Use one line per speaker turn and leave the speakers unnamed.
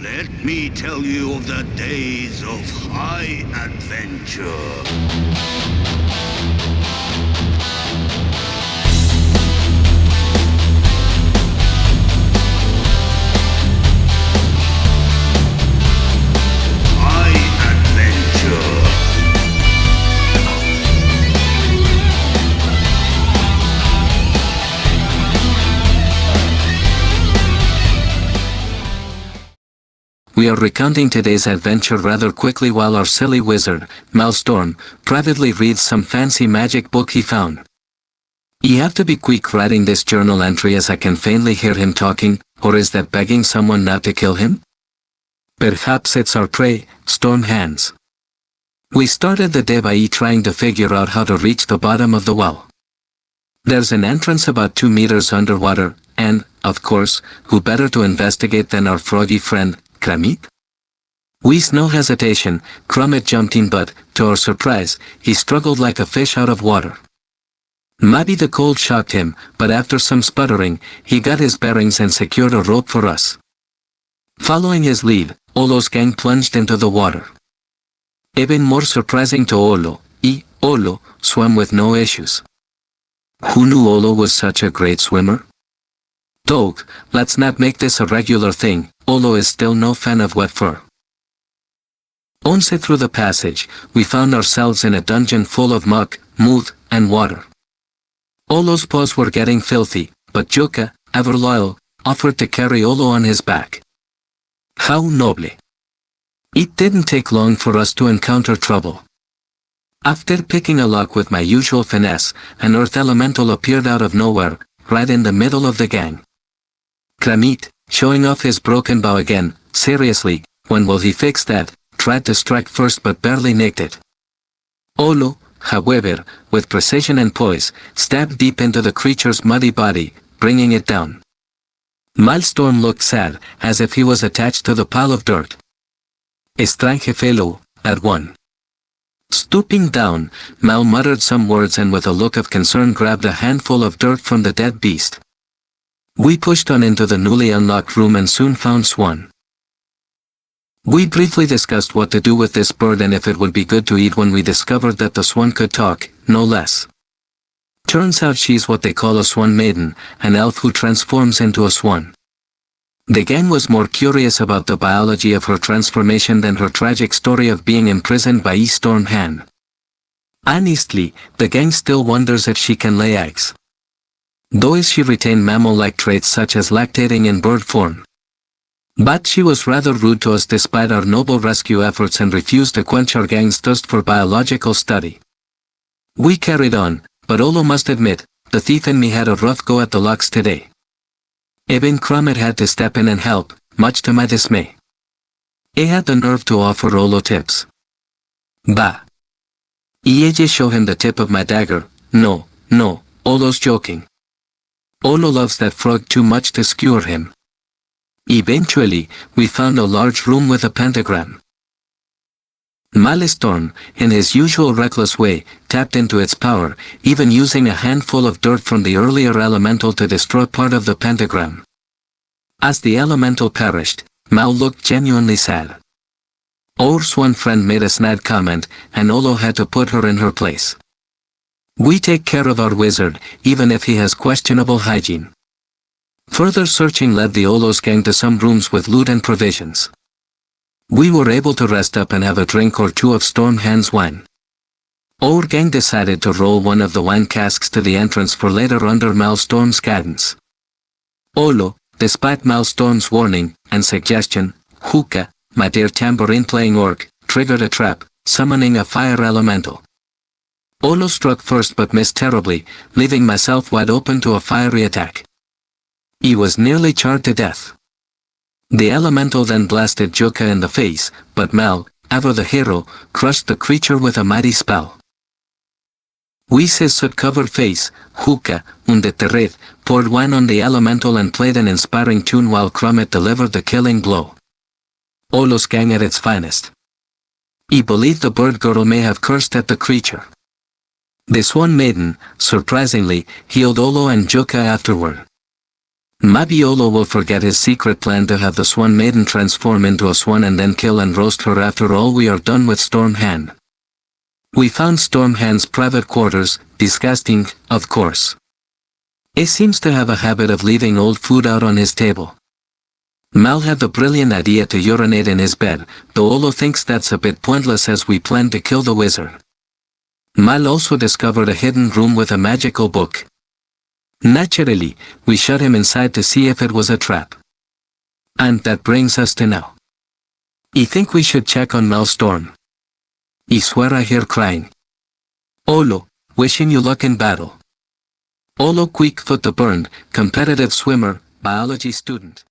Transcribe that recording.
Let me tell you of the days of high adventure. High adventure.
We are recounting today's adventure rather quickly while our silly wizard, Storm, privately reads some fancy magic book he found. You have to be quick writing this journal entry as I can faintly hear him talking, or is that begging someone not to kill him? Perhaps it's our prey, Stormhands. We started the day by trying to figure out how to reach the bottom of the well. There's an entrance about 2 meters underwater, and, of course, who better to investigate than our froggy friend, Kramit? With no hesitation, Kramit jumped in but, to our surprise, he struggled like a fish out of water. Maybe the cold shocked him, but after some sputtering, he got his bearings and secured a rope for us. Following his lead, Olo's gang plunged into the water. Even more surprising to Olo swam with no issues. Who knew Olo was such a great swimmer? Dog, let's not make this a regular thing. Olo is still no fan of wet fur. Once through the passage, we found ourselves in a dungeon full of muck, mold, and water. Olo's paws were getting filthy, but Joka, ever loyal, offered to carry Olo on his back. How noble! It didn't take long for us to encounter trouble. After picking a lock with my usual finesse, an earth elemental appeared out of nowhere, right in the middle of the gang. Kramit, showing off his broken bow again, seriously, when will he fix that, tried to strike first but barely nicked it. Olo, however, with precision and poise, stabbed deep into the creature's muddy body, bringing it down. Storm looked sad, as if he was attached to the pile of dirt. Strange fellow, at one. Stooping down, Mal muttered some words and with a look of concern grabbed a handful of dirt from the dead beast. We pushed on into the newly unlocked room and soon found Swan. We briefly discussed what to do with this bird and if it would be good to eat when we discovered that the swan could talk, no less. Turns out she's what they call a swan maiden, an elf who transforms into a swan. The gang was more curious about the biology of her transformation than her tragic story of being imprisoned by Stormhand. Honestly, the gang still wonders if she can lay eggs. Though she retained mammal-like traits such as lactating in bird form. But she was rather rude to us despite our noble rescue efforts and refused to quench our gang's thirst for biological study. We carried on, but Olo must admit, the thief in me had a rough go at the locks today. Even Kramit had to step in and help, much to my dismay. He had the nerve to offer Olo tips. Bah! Just show him the tip of my dagger. No, Olo's joking. Olo loves that frog too much to skewer him. Eventually, we found a large room with a pentagram. Storm, in his usual reckless way, tapped into its power, even using a handful of dirt from the earlier elemental to destroy part of the pentagram. As the elemental perished, Mal looked genuinely sad. Our swan friend made a snide comment, and Olo had to put her in her place. We take care of our wizard, even if he has questionable hygiene. Further searching led the Olo's gang to some rooms with loot and provisions. We were able to rest up and have a drink or two of Stormhand's wine. Our gang decided to roll one of the wine casks to the entrance for later under Storm's guidance. Olo, despite Storm's warning and suggestion, Hookah, my dear tambourine-playing orc, triggered a trap, summoning a fire elemental. Olo struck first but missed terribly, leaving myself wide open to a fiery attack. He was nearly charred to death. The elemental then blasted Joka in the face, but Mal, ever the hero, crushed the creature with a mighty spell. With his soot-covered face, Hookah, undeterred, poured wine on the elemental and played an inspiring tune while Kramit delivered the killing blow. Olo's gang at its finest. He believed the bird girl may have cursed at the creature. The swan maiden, surprisingly, healed Olo and Joka afterward. Maybe Olo will forget his secret plan to have the Swan Maiden transform into a swan and then kill and roast her after all we are done with Stormhand. We found Stormhand's private quarters, disgusting, of course. He seems to have a habit of leaving old food out on his table. Mal had the brilliant idea to urinate in his bed, though Olo thinks that's a bit pointless as we plan to kill the wizard. Mal also discovered a hidden room with a magical book. Naturally, we shut him inside to see if it was a trap. And that brings us to now. I think we should check on Mal's storm. I swear I hear crying. Olo, wishing you luck in battle. Olo Quickfoot the Burned, competitive swimmer, biology student.